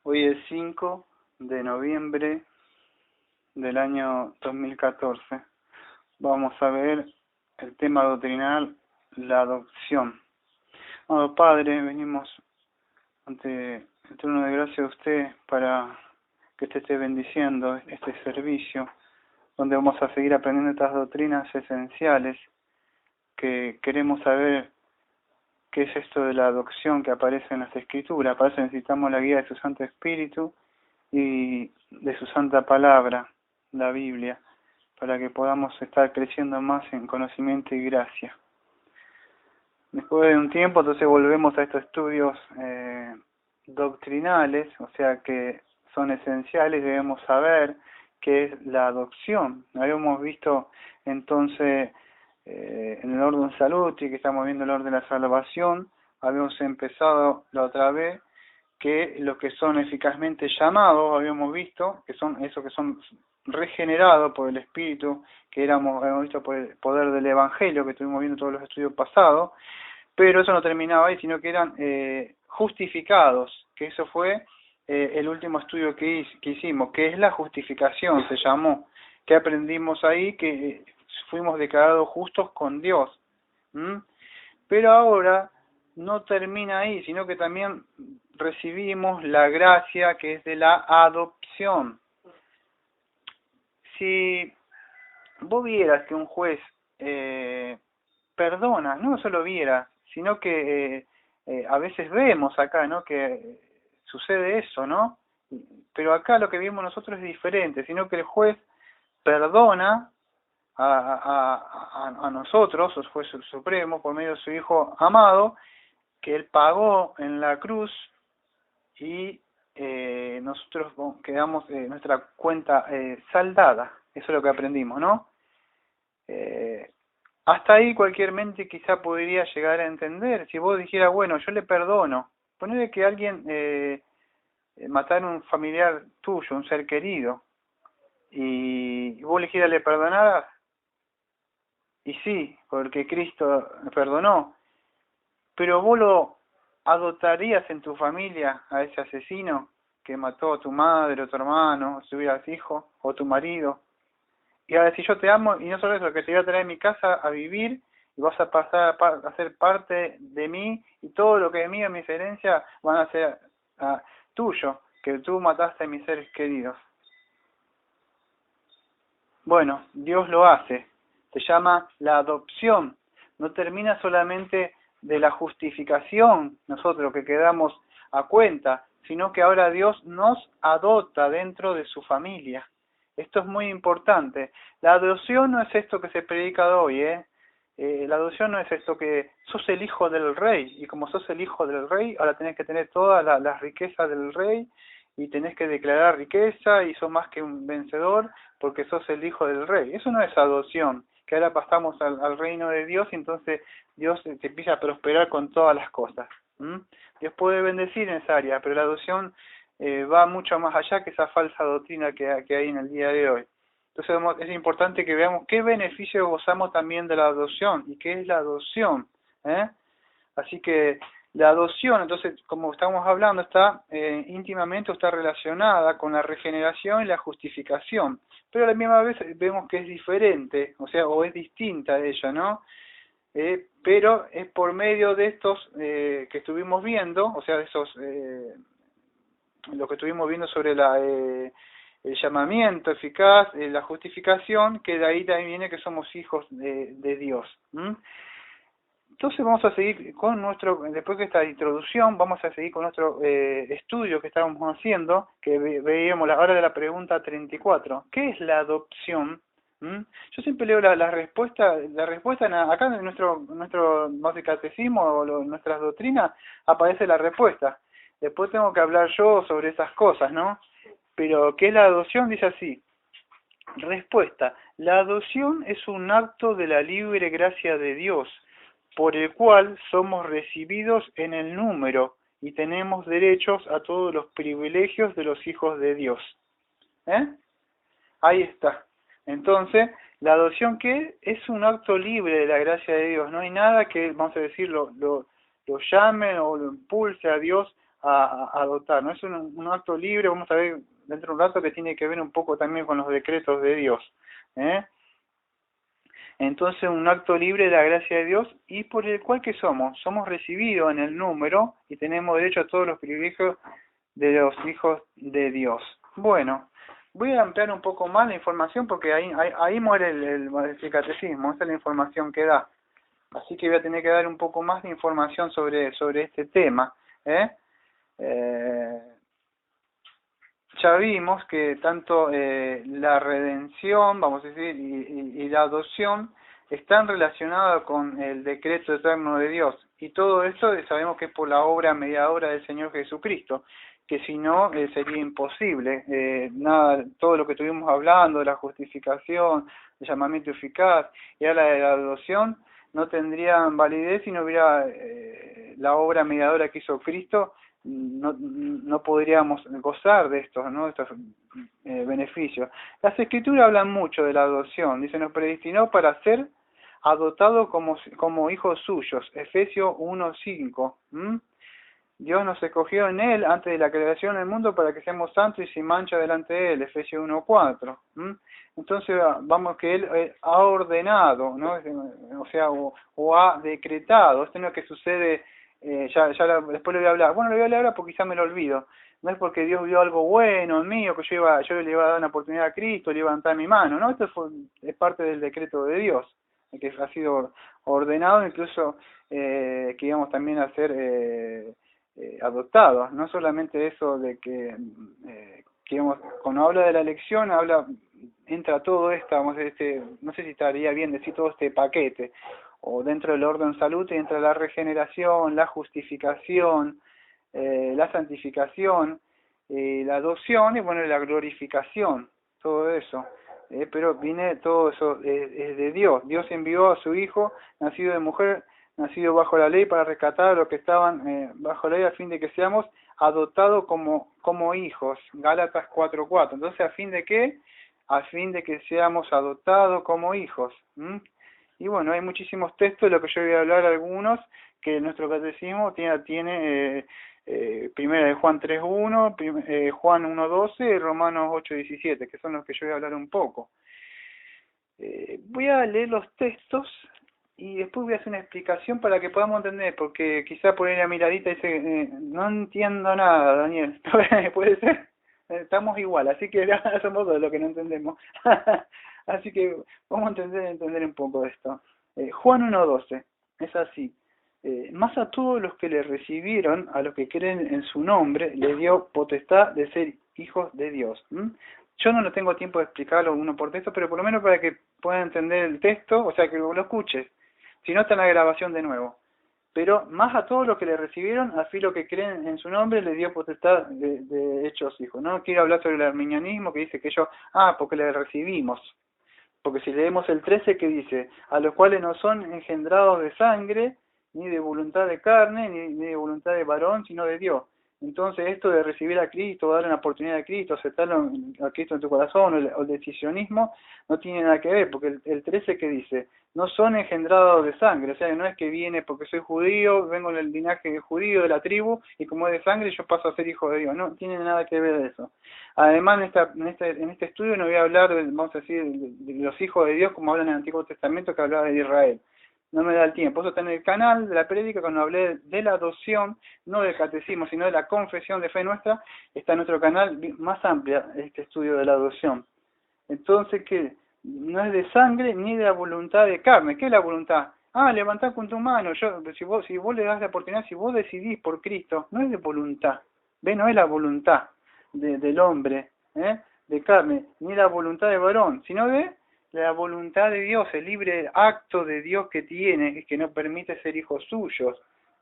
Hoy es 5 de noviembre del año 2014. Vamos a ver el tema doctrinal, la adopción. Amado Padre, venimos ante el trono de gracia de usted para que usted esté bendiciendo este servicio, donde vamos a seguir aprendiendo estas doctrinas esenciales que queremos saber qué es esto de la adopción que aparece en las Escrituras. Para eso necesitamos la guía de su Santo Espíritu y de su Santa Palabra, la Biblia, para que podamos estar creciendo más en conocimiento y gracia. Después de un tiempo, entonces volvemos a estos estudios doctrinales, o sea que son esenciales, debemos saber qué es la adopción. Habíamos visto entonces en el orden saluti, que estamos viendo el orden de la salvación, habíamos empezado la otra vez que los que son eficazmente llamados, habíamos visto, que son esos que son regenerados por el Espíritu, que hemos visto por el poder del Evangelio, que estuvimos viendo todos los estudios pasados, pero eso no terminaba ahí, sino que eran justificados, que eso fue el último estudio que hicimos, que es la justificación, se llamó, que aprendimos ahí, que fuimos declarados justos con Dios. Pero ahora no termina ahí, sino que también recibimos la gracia que es de la adopción. Si vos vieras que un juez perdona, no solo viera, sino que a veces vemos acá, ¿no?, que sucede eso, ¿no? Pero acá lo que vimos nosotros es diferente, sino que el juez perdona a nosotros, el juez supremo, por medio de su Hijo amado, que Él pagó en la cruz y nosotros quedamos nuestra cuenta saldada. Eso es lo que aprendimos, ¿no? Hasta ahí cualquier mente quizá podría llegar a entender. Si vos dijeras, bueno, yo le perdono. Ponele que alguien matara a un familiar tuyo, un ser querido, y vos le dijeras, le perdonaras. Y sí, porque Cristo perdonó. Pero vos lo adoptarías en tu familia a ese asesino que mató a tu madre o tu hermano, o si tuvieras hijo, o tu marido. Y ahora si yo te amo, y no solo eso, que te voy a traer a mi casa a vivir, y vas a pasar a ser parte de mí, y todo lo que es mío, mis herencias, van a ser tuyo, que tú mataste a mis seres queridos. Bueno, Dios lo hace. Se llama la adopción. No termina solamente de la justificación, nosotros que quedamos a cuenta, sino que ahora Dios nos adopta dentro de su familia. Esto es muy importante. La adopción no es esto que se predica de hoy, la adopción no es esto que sos el hijo del rey, y como sos el hijo del rey, ahora tenés que tener todas las riquezas del rey, y tenés que declarar riqueza, y sos más que un vencedor, porque sos el hijo del rey. Eso no es adopción, que ahora pasamos al reino de Dios, y entonces Dios te empieza a prosperar con todas las cosas. Dios puede bendecir en esa área, pero la adopción va mucho más allá que esa falsa doctrina que hay en el día de hoy. Entonces es importante que veamos qué beneficio gozamos también de la adopción y qué es la adopción. Así que la adopción, entonces, como estamos hablando, está íntimamente está relacionada con la regeneración y la justificación, pero a la misma vez vemos que es diferente, o es distinta a ella, ¿no? Pero es por medio de estos que estuvimos viendo, o sea, de esos lo que estuvimos viendo sobre el llamamiento eficaz, la justificación, que de ahí también viene que somos hijos de Dios. Entonces vamos a seguir con después de esta introducción, vamos a seguir con nuestro estudio que estábamos haciendo, que veíamos ahora de la pregunta 34. ¿Qué es la adopción? Yo siempre leo la respuesta acá en nuestro catecismo o nuestras doctrinas aparece la respuesta. Después tengo que hablar yo sobre esas cosas, ¿no? Pero ¿qué es la adopción? Dice así. Respuesta. La adopción es un acto de la libre gracia de Dios, por el cual somos recibidos en el número y tenemos derechos a todos los privilegios de los hijos de Dios. Ahí está. Entonces, la adopción, ¿qué? Es un acto libre de la gracia de Dios. No hay nada que, vamos a decir, lo llame o lo impulse a Dios a adoptar, no es un acto libre. Vamos a ver dentro de un rato que tiene que ver un poco también con los decretos de Dios, ¿eh? Entonces, un acto libre de la gracia de Dios y por el cual que somos recibidos en el número y tenemos derecho a todos los privilegios de los hijos de Dios. Bueno, voy a ampliar un poco más la información porque ahí muere el catecismo, esa es la información que da. Así que voy a tener que dar un poco más de información sobre este tema, ¿eh? Ya vimos que tanto la redención, vamos a decir, y la adopción están relacionadas con el decreto eterno de Dios. Y todo esto sabemos que es por la obra mediadora del Señor Jesucristo, que si no sería imposible. Nada, todo lo que estuvimos hablando de la justificación, el llamamiento eficaz y ahora de la adopción no tendrían validez si no hubiera la obra mediadora que hizo Cristo. No podríamos gozar de estos, ¿no? Estos beneficios. Las Escrituras hablan mucho de la adopción. Dice, nos predestinó para ser adoptados como hijos suyos. Efesios 1:5. Dios nos escogió en Él antes de la creación del mundo para que seamos santos y sin mancha delante de Él. Efesios 1:4. Entonces, vamos que Él ha ordenado, ¿no? O sea, o ha decretado. Esto no es que sucede... después le voy a hablar. Bueno, le voy a hablar ahora porque quizá me lo olvido. No es porque Dios vio algo bueno en mí o que yo le iba a dar una oportunidad a Cristo, le iba a levantar mi mano, ¿no? Esto es parte del decreto de Dios, que ha sido ordenado, incluso que íbamos también a ser adoptados. No solamente eso de que cuando habla de la elección, entra todo esto, vamos a decir, no sé si estaría bien decir todo este paquete, o dentro del orden salud entra la regeneración, la justificación, la santificación, la adopción y bueno, la glorificación, todo eso. Pero viene todo eso es de Dios. Dios envió a su Hijo, nacido de mujer, nacido bajo la ley, para rescatar a los que estaban bajo la ley, a fin de que seamos adoptados como hijos. Gálatas 4:4. Entonces, ¿a fin de qué? A fin de que seamos adoptados como hijos. Y bueno, hay muchísimos textos, de lo que yo voy a hablar algunos, que nuestro catecismo tiene primera de Juan 3:1, Juan 1:12 y Romanos 8:17, que son los que yo voy a hablar un poco. Voy a leer los textos y después voy a hacer una explicación para que podamos entender, porque quizá por ahí la miradita dice, no entiendo nada, Daniel. ¿Puede ser? Estamos igual, así que ya somos dos los que no entendemos. Así que vamos a entender un poco esto. Juan 1:12, es así. Más a todos los que le recibieron, a los que creen en su nombre, le dio potestad de ser hijos de Dios. Yo no tengo tiempo de explicarlo uno por texto, pero por lo menos para que puedan entender el texto, o sea, que lo escuches. Si no, está en la grabación de nuevo. Pero más a todos los que le recibieron, así los que creen en su nombre, le dio potestad de hechos hijos. No quiero hablar sobre el arminianismo, que dice que ellos, porque le recibimos. Porque si leemos el 13, que dice, a los cuales no son engendrados de sangre, ni de voluntad de carne, ni de voluntad de varón, sino de Dios. Entonces esto de recibir a Cristo, darle una oportunidad a Cristo, aceptarlo a Cristo en tu corazón, o el decisionismo, no tiene nada que ver, porque el 13 que dice, no son engendrados de sangre, o sea, no es que viene porque soy judío, vengo del linaje judío de la tribu, y como es de sangre yo paso a ser hijo de Dios, no tiene nada que ver de eso. Además, en este estudio no voy a hablar, vamos a decir, de los hijos de Dios como hablan en el Antiguo Testamento, que hablaba de Israel. No me da el tiempo. Eso está en el canal de la prédica, cuando hablé de la adopción, no del catecismo, sino de la confesión de fe nuestra, está en nuestro canal más amplia este estudio de la adopción. Entonces, ¿qué? No es de sangre ni de la voluntad de carne. ¿Qué es la voluntad? Levantar con tu mano. Si vos le das la oportunidad, si vos decidís por Cristo, no es de voluntad. No es la voluntad del hombre, de carne, ni la voluntad de varón, sino de la voluntad de Dios, el libre acto de Dios que tiene, que nos permite ser hijos suyos.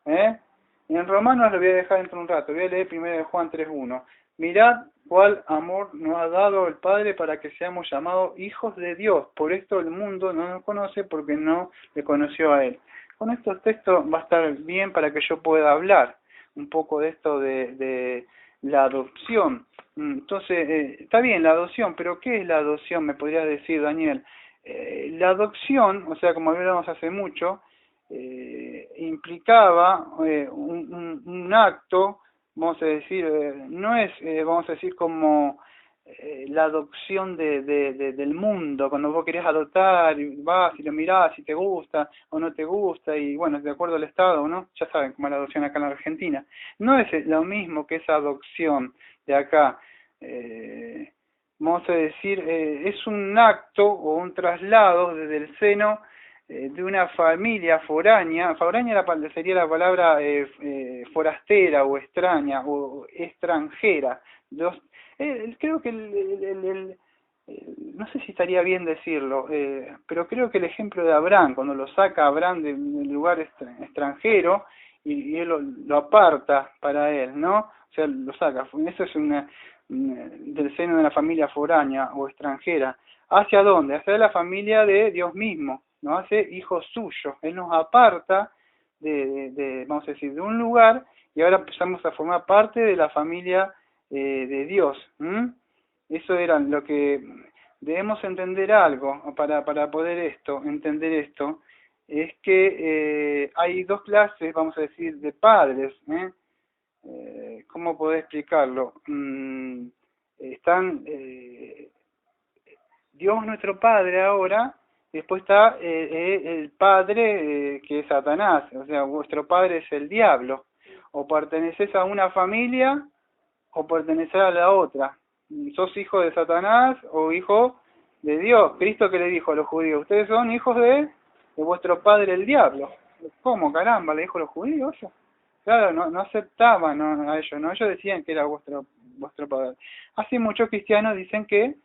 Y en Romanos lo voy a dejar dentro de un rato, voy a leer primero de Juan 3:1. Mirad cuál amor nos ha dado el Padre para que seamos llamados hijos de Dios. Por esto el mundo no nos conoce, porque no le conoció a Él. Con estos textos va a estar bien para que yo pueda hablar un poco de esto de la adopción. Entonces, está bien la adopción, pero ¿qué es la adopción? Me podría decir, Daniel. La adopción, o sea, como hablamos hace mucho, implicaba un acto vamos a decir, no es, vamos a decir, como la adopción del mundo, cuando vos querés adoptar, y vas y lo mirás si te gusta o no te gusta, y bueno, de acuerdo al Estado, ¿no? Ya saben cómo es la adopción acá en la Argentina. No es lo mismo que esa adopción de acá. Eh, Vamos a decir, es un acto o un traslado desde el seno de una familia foránea. Foránea sería la palabra forastera o extraña o extranjera. Creo que no sé si estaría bien decirlo, pero creo que el ejemplo de Abraham, cuando lo saca Abraham del lugar extranjero y él lo aparta para él, ¿no? O sea, lo saca. Eso es del seno de una familia foránea o extranjera. ¿Hacia dónde? Hacia la familia de Dios mismo, nos hace hijos suyos. Él nos aparta vamos a decir, de un lugar y ahora empezamos a formar parte de la familia de Dios. Eso era lo que debemos entender algo para poder entender esto, es que hay dos clases, vamos a decir, de padres. ¿Cómo podés explicarlo? Están Dios nuestro Padre ahora, después está el Padre que es Satanás, o sea, vuestro Padre es el diablo. O perteneces a una familia o pertenecer a la otra. ¿Sos hijo de Satanás o hijo de Dios? Cristo que le dijo a los judíos, ustedes son hijos de vuestro padre el diablo. ¿Cómo caramba le dijo a los judíos eso? Claro, no aceptaban a ellos, no, ellos decían que era vuestro padre. Así muchos cristianos dicen que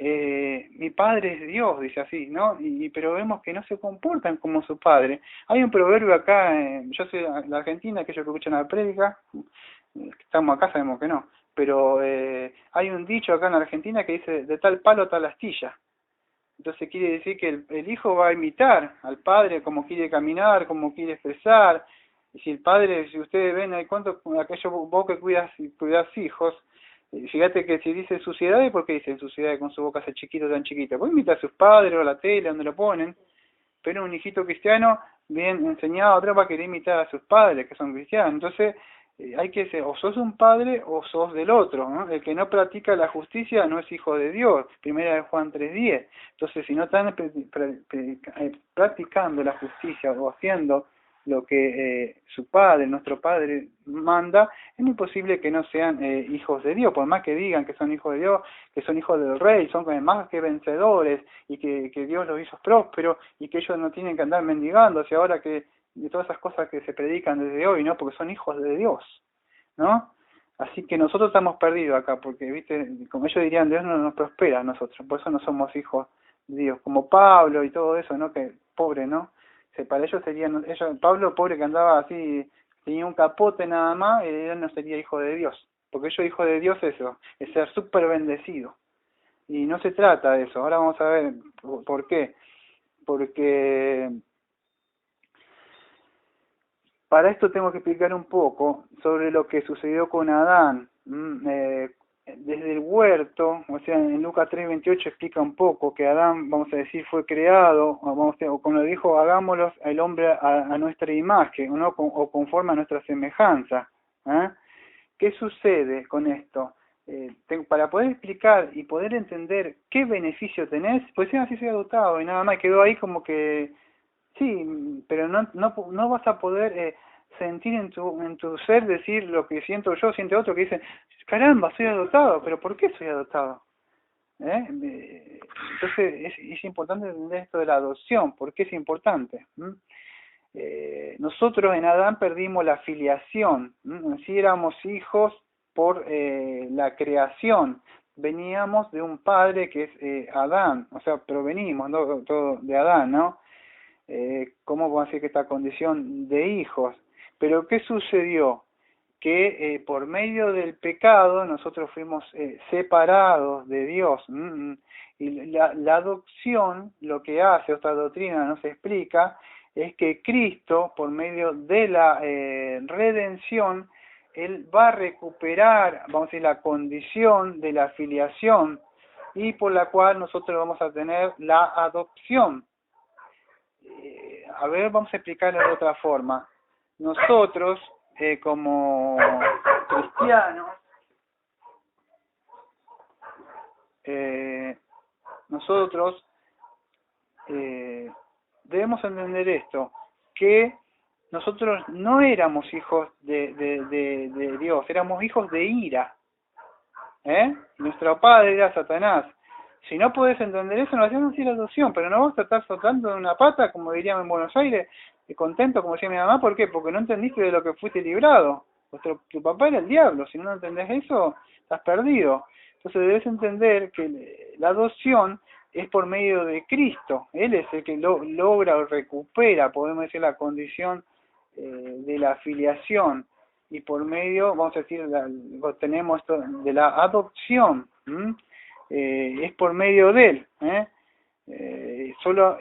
mi padre es Dios, dice así, ¿no? Pero vemos que no se comportan como su padre. Hay un proverbio acá, yo soy de la Argentina, aquellos que escuchan la prédica, estamos acá sabemos que no, pero hay un dicho acá en la Argentina que dice, de tal palo tal astilla. Entonces quiere decir que el hijo va a imitar al padre, como quiere caminar, como quiere expresar. Y si el padre, si ustedes ven, hay cuánto, aquello vos que cuidas hijos, fíjate que si dice suciedades, ¿por qué dicen suciedades con su boca ese chiquito tan chiquito? Pues imita a sus padres o a la tele, donde lo ponen. Pero un hijito cristiano, bien enseñado, otro va a querer imitar a sus padres, que son cristianos. Entonces, hay que ser, o sos un padre o sos del otro, ¿no? El que no practica la justicia no es hijo de Dios, primera de Juan 3:10. Entonces, si no están practicando la justicia o haciendo lo que su padre, nuestro padre, manda, es muy posible que no sean hijos de Dios, por más que digan que son hijos de Dios, que son hijos del rey, son más que vencedores y que Dios los hizo prósperos y que ellos no tienen que andar mendigando, y ahora que de todas esas cosas que se predican desde hoy, ¿no? Porque son hijos de Dios, ¿no? Así que nosotros estamos perdidos acá, porque, viste, como ellos dirían, Dios no nos prospera a nosotros, por eso no somos hijos de Dios, como Pablo y todo eso, ¿no? Que pobre, ¿no? Para ellos serían, Pablo pobre que andaba así, tenía un capote nada más, él no sería hijo de Dios, porque ellos hijo de Dios eso, es ser súper bendecido, y no se trata de eso. Ahora vamos a ver por qué, porque para esto tengo que explicar un poco sobre lo que sucedió con Adán. Desde el huerto, o sea, en Lucas 3:28 explica un poco que Adán, vamos a decir, fue creado, o como lo dijo, hagámoslos al hombre a nuestra imagen, ¿no? O conforme a nuestra semejanza. ¿Qué sucede con esto? Para poder explicar y poder entender qué beneficio tenés, pues así soy adoptado y nada más, quedó ahí como que sí, pero no vas a poder sentir en tu ser decir lo que siento yo, siente otro que dice, caramba, soy adoptado, pero ¿por qué soy adoptado? Entonces es importante entender esto de la adopción, ¿por qué es importante? Nosotros en Adán perdimos la filiación, sí éramos hijos por la creación, veníamos de un padre que es Adán, o sea, provenimos todo de Adán, ¿no? ¿Cómo podemos decir que esta condición de hijos? Pero ¿qué sucedió? Que por medio del pecado nosotros fuimos separados de Dios. Y la adopción lo que hace, otra doctrina no se explica, es que Cristo, por medio de la redención, Él va a recuperar, vamos a decir, la condición de la filiación y por la cual nosotros vamos a tener la adopción. A ver, vamos a explicarlo de otra forma. Nosotros, como cristianos, nosotros debemos entender esto, que nosotros no éramos hijos de Dios, éramos hijos de ira. Nuestro padre era Satanás. Si no puedes entender eso, no hacemos así la adopción, pero no vas a estar soltando de una pata, como diríamos en Buenos Aires, contento, como decía mi mamá. ¿Por qué? Porque no entendiste de lo que fuiste librado. Tu papá era el diablo. Si no entendés eso, estás perdido. Entonces debes entender que la adopción es por medio de Cristo. Él es el que logra o recupera, podemos decir, la condición de la filiación. Y por medio, vamos a decir, tenemos esto de la adopción. Es por medio de él.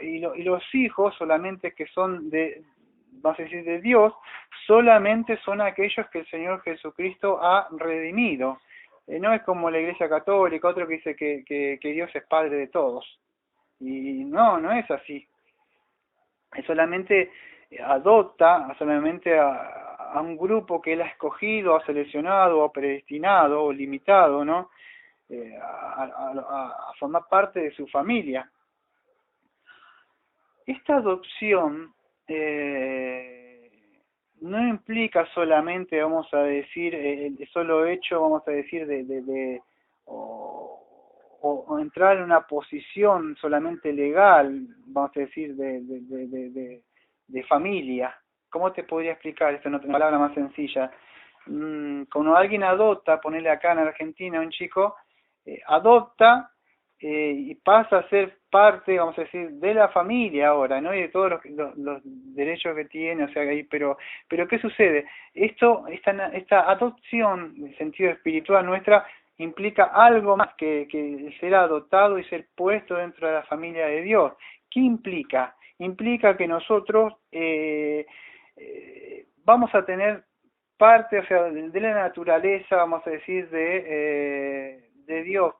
Y los hijos solamente que son vamos a decir, de Dios, solamente son aquellos que el Señor Jesucristo ha redimido. No es como la Iglesia Católica, otro que dice que Dios es Padre de todos. Y no es así. Él solamente adopta solamente a un grupo que él ha escogido, ha seleccionado, o predestinado, o limitado, ¿no? A formar parte de su familia. Esta adopción no implica solamente, vamos a decir, el solo hecho, vamos a decir, o entrar en una posición solamente legal, vamos a decir, de familia. ¿Cómo te podría explicar esto en otra palabra más sencilla? Cuando alguien adopta, ponerle acá en Argentina, un chico adopta y pasa a ser parte, vamos a decir, de la familia ahora, ¿no? Y de todos los derechos que tiene, o sea, pero ¿qué sucede? Esta adopción, en el sentido espiritual nuestra, implica algo más que ser adoptado y ser puesto dentro de la familia de Dios. ¿Qué implica? Implica que nosotros vamos a tener parte, o sea, de la naturaleza, vamos a decir, de Dios.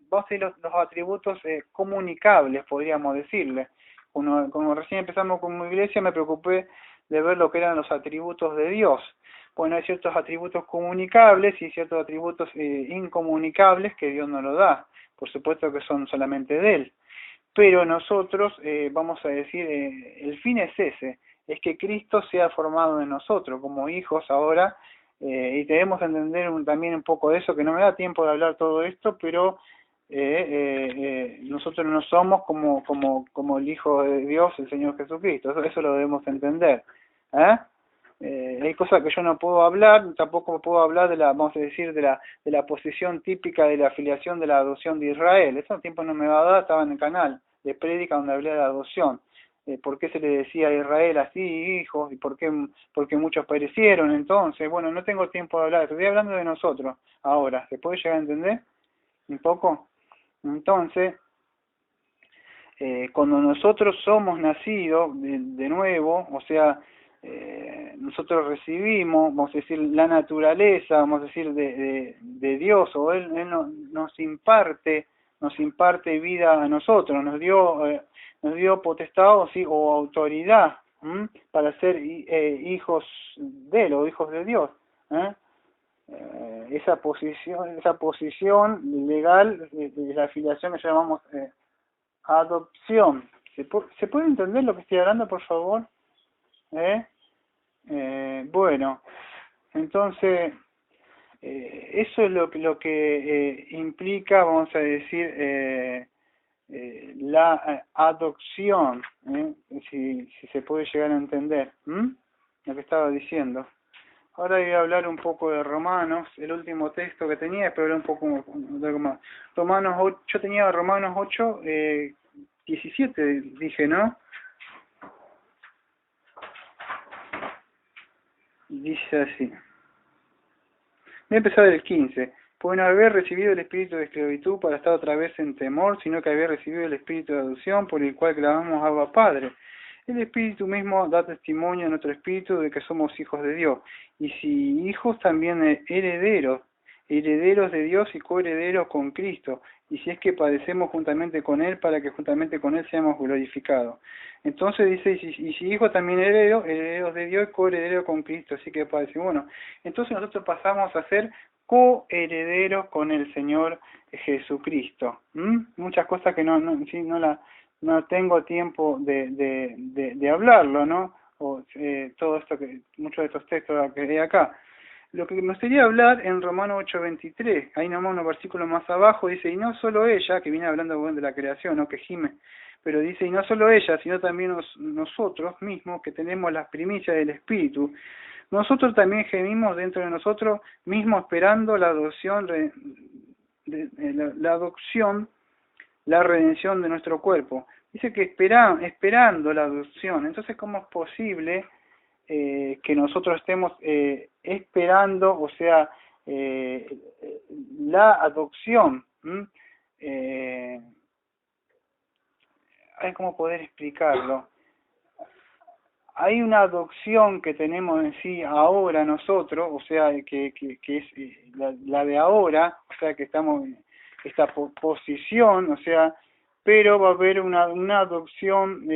Vamos a decir los atributos comunicables, podríamos decirle. Como recién empezamos como iglesia, me preocupé de ver lo que eran los atributos de Dios. Bueno, hay ciertos atributos comunicables y ciertos atributos incomunicables que Dios no lo da. Por supuesto que son solamente de Él. Pero nosotros, vamos a decir, el fin es ese, es que Cristo sea formado en nosotros como hijos ahora, y debemos entender también un poco de eso, que no me da tiempo de hablar todo esto, pero nosotros no somos como el Hijo de Dios, el Señor Jesucristo. Eso lo debemos entender. Hay cosas que yo no puedo hablar, tampoco puedo hablar vamos a decir, de la posición típica de la afiliación de la adopción de Israel. Eso tiempo no me va a dar, estaba en el canal de prédica donde hablé de la adopción. ¿Por qué se le decía a Israel así, hijos? ¿Y por qué muchos perecieron entonces? Bueno, no tengo tiempo de hablar, estoy hablando de nosotros ahora. ¿Se puede llegar a entender un poco? Entonces, cuando nosotros somos nacidos de nuevo, o sea, nosotros recibimos, vamos a decir, la naturaleza, vamos a decir, de Dios, o Él nos imparte vida a nosotros, nos dio potestad o autoridad para ser hijos de Él o hijos de Dios. Esa posición legal de la afiliación que llamamos adopción. ¿Se puede entender lo que estoy hablando, por favor? Bueno, entonces eso es lo que implica, vamos a decir, la adopción, si se puede llegar a entender lo que estaba diciendo. Ahora voy a hablar un poco de Romanos, el último texto que tenía, pero hablar un poco más. Romanos 8, yo tenía Romanos 8, 17, dije, ¿no? Dice así. Voy a empezar del 15. Pues no haber recibido el espíritu de esclavitud para estar otra vez en temor, sino que haber recibido el espíritu de adopción por el cual clamamos Abba Padre. El espíritu mismo da testimonio a nuestro espíritu de que somos hijos de Dios. Y si hijos, también herederos, herederos de Dios y coherederos con Cristo, y si es que padecemos juntamente con Él, para que juntamente con Él seamos glorificados. Entonces dice, y si hijo también herederos de Dios y coherederos con Cristo, así que padecemos. Bueno, entonces nosotros pasamos a ser coherederos con el Señor Jesucristo. Muchas cosas que no tengo tiempo de hablarlo, ¿no? O todo esto muchos de estos textos que hay acá. Lo que me gustaría hablar en Romanos 8:23, ahí nomás unos versículos más abajo, dice, y no solo ella, que viene hablando de la creación, ¿no? Que gime, pero dice, y no solo ella, sino también nosotros mismos, que tenemos las primicias del Espíritu, nosotros también gemimos dentro de nosotros mismos esperando la adopción, la redención de nuestro cuerpo. Dice que esperando la adopción. Entonces, ¿cómo es posible que nosotros estemos esperando, o sea, la adopción? Hay cómo poder explicarlo. Hay una adopción que tenemos en sí ahora nosotros, o sea, que es la de ahora, o sea, que estamos en esta posición, o sea, pero va a haber una adopción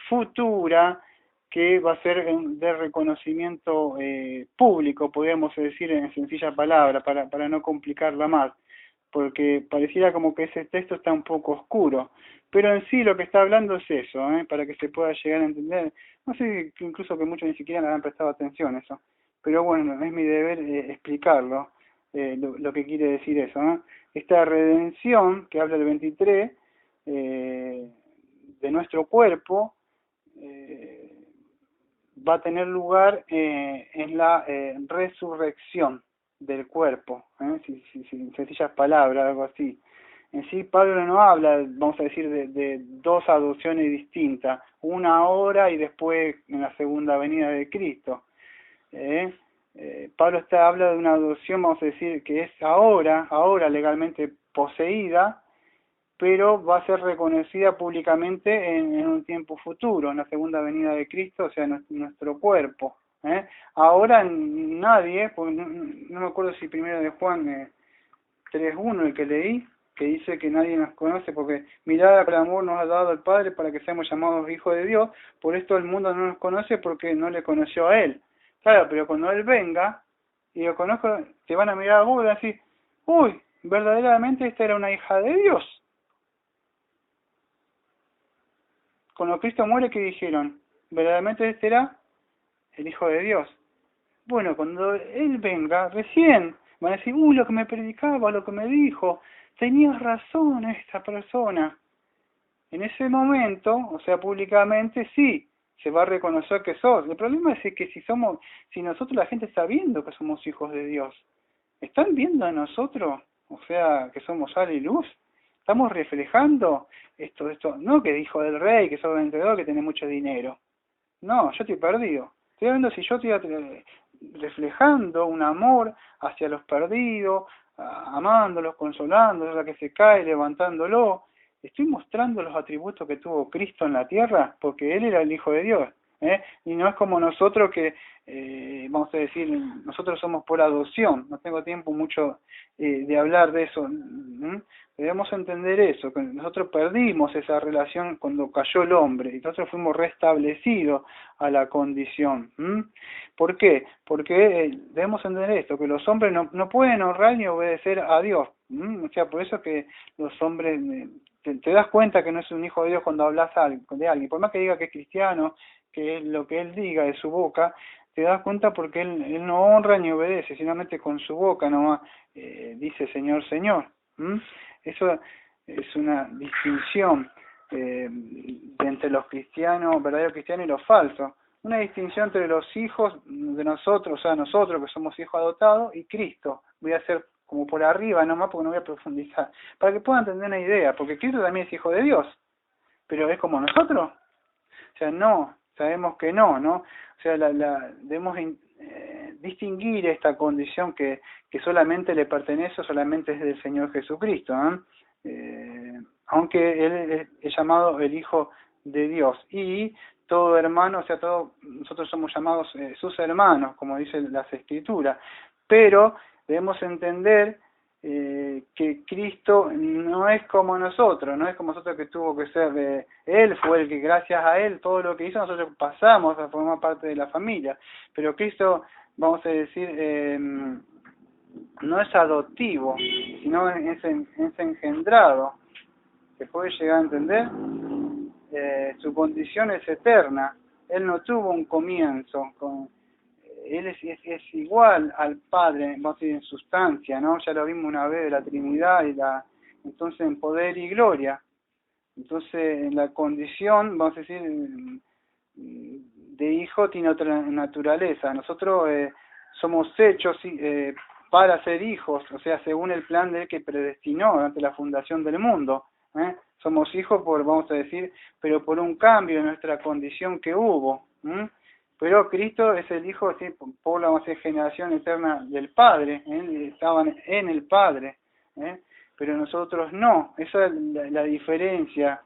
futura que va a ser de reconocimiento público, podríamos decir en sencilla palabra, para no complicarla más, porque pareciera como que ese texto está un poco oscuro, pero en sí lo que está hablando es eso, para que se pueda llegar a entender. No sé, incluso que muchos ni siquiera le han prestado atención a eso, pero bueno, es mi deber explicarlo, lo que quiere decir eso, ¿no? Esta redención que habla del 23 de nuestro cuerpo va a tener lugar en la resurrección del cuerpo, en sencillas palabras, algo así. En sí, Pablo no habla, vamos a decir, de dos adopciones distintas, una ahora y después en la segunda venida de Cristo. Pablo habla de una adopción, vamos a decir, que es ahora legalmente poseída, pero va a ser reconocida públicamente en un tiempo futuro, en la segunda venida de Cristo, o sea, nuestro cuerpo. Ahora nadie, porque no me acuerdo si primero de Juan 3:1 el que leí, que dice que nadie nos conoce, porque mirad el amor nos ha dado el Padre para que seamos llamados hijos de Dios, por esto el mundo no nos conoce porque no le conoció a Él. Claro, pero cuando Él venga y lo conozco, te van a mirar a vos y van a decir, uy, verdaderamente esta era una hija de Dios. Cuando Cristo muere, ¿qué dijeron? Verdaderamente este era el Hijo de Dios. Bueno, cuando Él venga, recién van a decir, lo que me predicaba, lo que me dijo, tenías razón esta persona. En ese momento, o sea, públicamente, sí, se va a reconocer que sos. El problema es que si nosotros la gente está viendo que somos hijos de Dios, ¿están viendo a nosotros? O sea, que somos sal y luz. Estamos reflejando esto, no que dijo del rey, que sos vendedor, que tenés mucho dinero. No, yo estoy perdido. Estoy viendo si yo estoy reflejando un amor hacia los perdidos, amándolos, consolándolos, a que se cae, levantándolo. Estoy mostrando los atributos que tuvo Cristo en la tierra, porque Él era el Hijo de Dios. Y no es como nosotros que, vamos a decir, nosotros somos por adopción. No tengo tiempo mucho de hablar de eso. Debemos entender eso, que nosotros perdimos esa relación cuando cayó el hombre, y nosotros fuimos restablecidos a la condición. ¿Por qué? Porque debemos entender esto, que los hombres no pueden honrar ni obedecer a Dios. O sea, por eso que los hombres, te das cuenta que no es un hijo de Dios cuando hablas de alguien, por más que diga que es cristiano, que es lo que él diga de su boca, te das cuenta porque él no honra ni obedece, solamente con su boca nomás dice Señor, Señor. Eso es una distinción entre los cristianos, verdaderos cristianos y los falsos. Una distinción entre los hijos de nosotros, o sea, nosotros que somos hijos adoptados, y Cristo. Voy a hacer como por arriba nomás porque no voy a profundizar. Para que puedan tener una idea, porque Cristo también es hijo de Dios. Pero ¿es como nosotros? O sea, no, sabemos que no. O sea, debemos distinguir esta condición que solamente le pertenece, solamente es del Señor Jesucristo, aunque Él es llamado el Hijo de Dios, y todo hermano, o sea, nosotros somos llamados sus hermanos, como dice las Escrituras, pero Debemos entender que Cristo no es como nosotros, no es como nosotros que tuvo que ser, Él fue el que gracias a Él todo lo que hizo nosotros pasamos a formar parte de la familia, pero Cristo, vamos a decir, no es adoptivo, sino es engendrado. ¿Se puede llegar a entender? Su condición es eterna, Él no tuvo un comienzo, Él es igual al Padre, vamos a decir, en sustancia, ¿no? Ya lo vimos una vez de la Trinidad, entonces en poder y gloria. Entonces, en la condición, vamos a decir, de hijo tiene otra naturaleza. Nosotros somos hechos para ser hijos, o sea, según el plan de Él que predestinó ante la fundación del mundo. Somos hijos vamos a decir, pero por un cambio en nuestra condición que hubo. Pero Cristo es el Hijo, ¿sí? Por la generación eterna del Padre, estaban en el Padre, pero nosotros no. Esa es la diferencia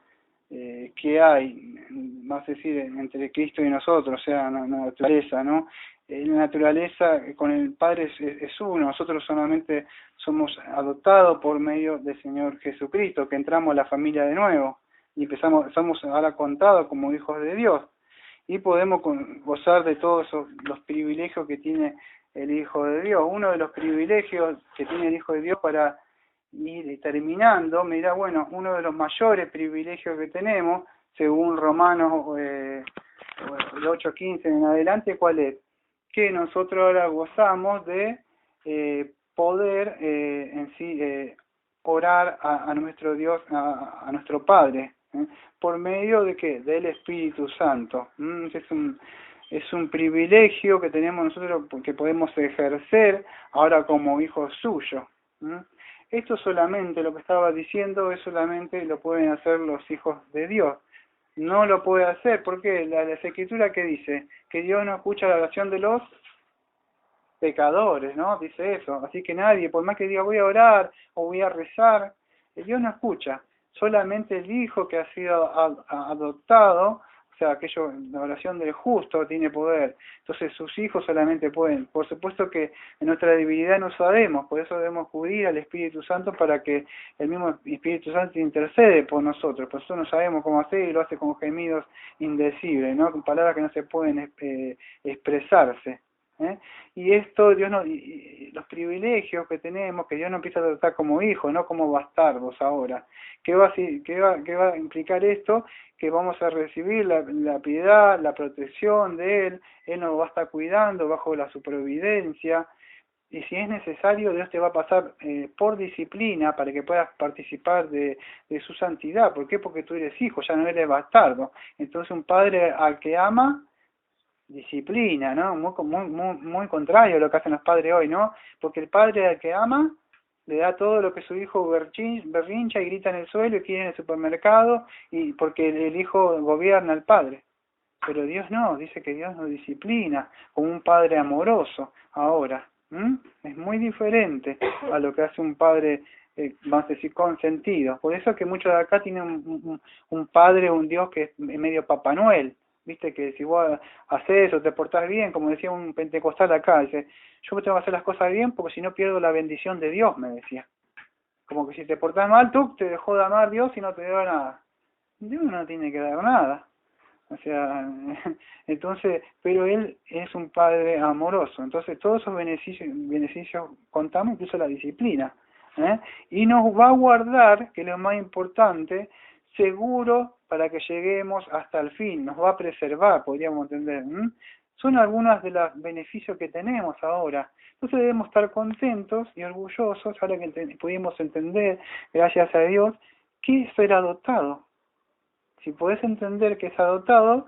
que hay, vamos a decir, entre Cristo y nosotros, o sea, la naturaleza, ¿no? La naturaleza con el Padre es uno, nosotros solamente somos adoptados por medio del Señor Jesucristo, que entramos a la familia de nuevo y somos ahora contados como hijos de Dios. Y podemos gozar de todos los privilegios que tiene el Hijo de Dios. Uno de los privilegios que tiene el Hijo de Dios, para ir terminando, mira, bueno, uno de los mayores privilegios que tenemos, según Romanos 8:15 en adelante, ¿cuál es? Que nosotros ahora gozamos de poder en sí orar a nuestro Dios, a nuestro Padre, por medio de ¿qué? Del Espíritu Santo. Es un privilegio que tenemos nosotros, que podemos ejercer ahora como hijos suyos. Esto solamente, lo que estaba diciendo, es solamente lo pueden hacer los hijos de Dios. No lo puede hacer, porque la Escritura que dice que Dios no escucha la oración de los pecadores, ¿no? Dice eso. Así que nadie, por más que diga voy a orar o voy a rezar, Dios no escucha. Solamente el Hijo que ha sido adoptado, o sea, la oración del justo tiene poder. Entonces sus hijos solamente pueden. Por supuesto que en nuestra debilidad no sabemos, por eso debemos acudir al Espíritu Santo para que el mismo Espíritu Santo intercede por nosotros. Por eso no sabemos cómo hacer y lo hace con gemidos indecibles, ¿no? Con palabras que no se pueden expresarse. Y esto, y los privilegios que tenemos, que Dios nos empieza a tratar como hijos, no como bastardos ahora. ¿Qué va a implicar esto? Que vamos a recibir la piedad, la protección de Él nos va a estar cuidando bajo su providencia, y si es necesario, Dios te va a pasar por disciplina para que puedas participar de su santidad. ¿Por qué? Porque tú eres hijo, ya no eres bastardo. Entonces un padre al que ama, disciplina, ¿no? Muy contrario a lo que hacen los padres hoy, ¿no? Porque el padre al que ama le da todo lo que su hijo berrincha y grita en el suelo y quiere en el supermercado, y porque el hijo gobierna al padre. Pero Dios no, dice que Dios nos disciplina como un padre amoroso ahora. Es muy diferente a lo que hace un padre, vamos a decir, consentido. Por eso que muchos de acá tienen un padre, un Dios que es medio Papá Noel. Viste que si vos haces eso, te portás bien, como decía un pentecostal acá, dice, yo tengo que hacer las cosas bien porque si no pierdo la bendición de Dios, me decía. Como que si te portás mal, tú te dejó de amar Dios y no te da nada. Dios no tiene que dar nada. O sea, entonces, pero Él es un Padre amoroso. Entonces todos esos beneficios contamos, incluso la disciplina. Y nos va a guardar, que es lo más importante, seguro para que lleguemos hasta el fin, nos va a preservar, podríamos entender. Son algunos de los beneficios que tenemos ahora. Entonces debemos estar contentos y orgullosos, ahora que pudimos entender, gracias a Dios, que es ser adoptado. Si podés entender que es adoptado,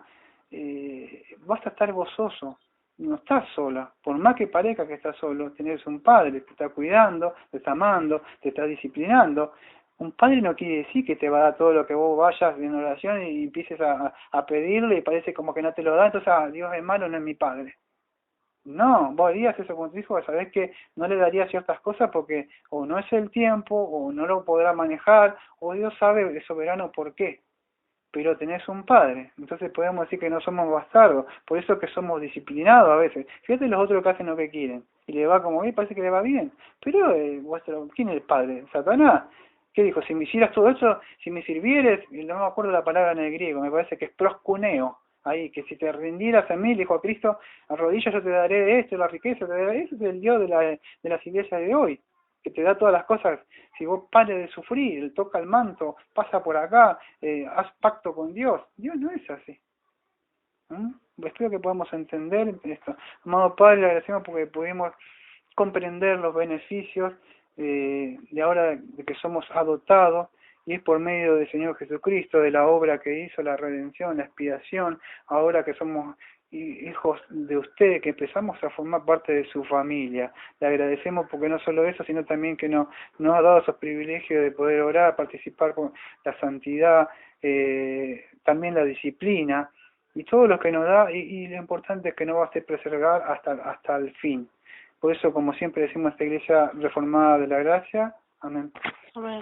vas a estar gozoso. No estás sola, por más que parezca que estás solo, tenés un padre, te está cuidando, te está amando, te está disciplinando. Un padre no quiere decir que te va a dar todo lo que vos vayas en oración y empieces a pedirle y parece como que no te lo da, entonces Dios es malo, no es mi padre. No, vos harías eso con tu hijo, sabés que no le darías ciertas cosas porque o no es el tiempo, o no lo podrá manejar, o Dios sabe, es soberano por qué. Pero tenés un padre, entonces podemos decir que no somos bastardos, por eso que somos disciplinados a veces. Fíjate los otros que hacen lo que quieren, y le va como bien, parece que le va bien. Pero ¿quién es el padre? ¿Satanás? ¿Qué dijo? Si me hicieras todo eso, si me sirvieres, y no me acuerdo la palabra en el griego, me parece que es proscuneo, ahí, que si te rindieras a mí, le dijo a Cristo, a rodillas yo te daré esto, la riqueza, te daré, ese es el Dios de las iglesias de hoy, que te da todas las cosas, si vos pares de sufrir, toca el manto, pasa por acá, haz pacto con Dios. Dios no es así. Espero que podamos entender esto. Amado Padre, le agradecemos porque pudimos comprender los beneficios de ahora de que somos adoptados, y es por medio del Señor Jesucristo, de la obra que hizo, la redención, la expiación, ahora que somos hijos de usted, que empezamos a formar parte de su familia. Le agradecemos porque no solo eso, sino también que nos ha dado esos privilegios de poder orar, participar con la santidad, también la disciplina, y todo lo que nos da, y lo importante es que nos va a hacer preservar hasta el fin. Por eso, como siempre decimos, esta iglesia reformada de la gracia. Amén. Amén.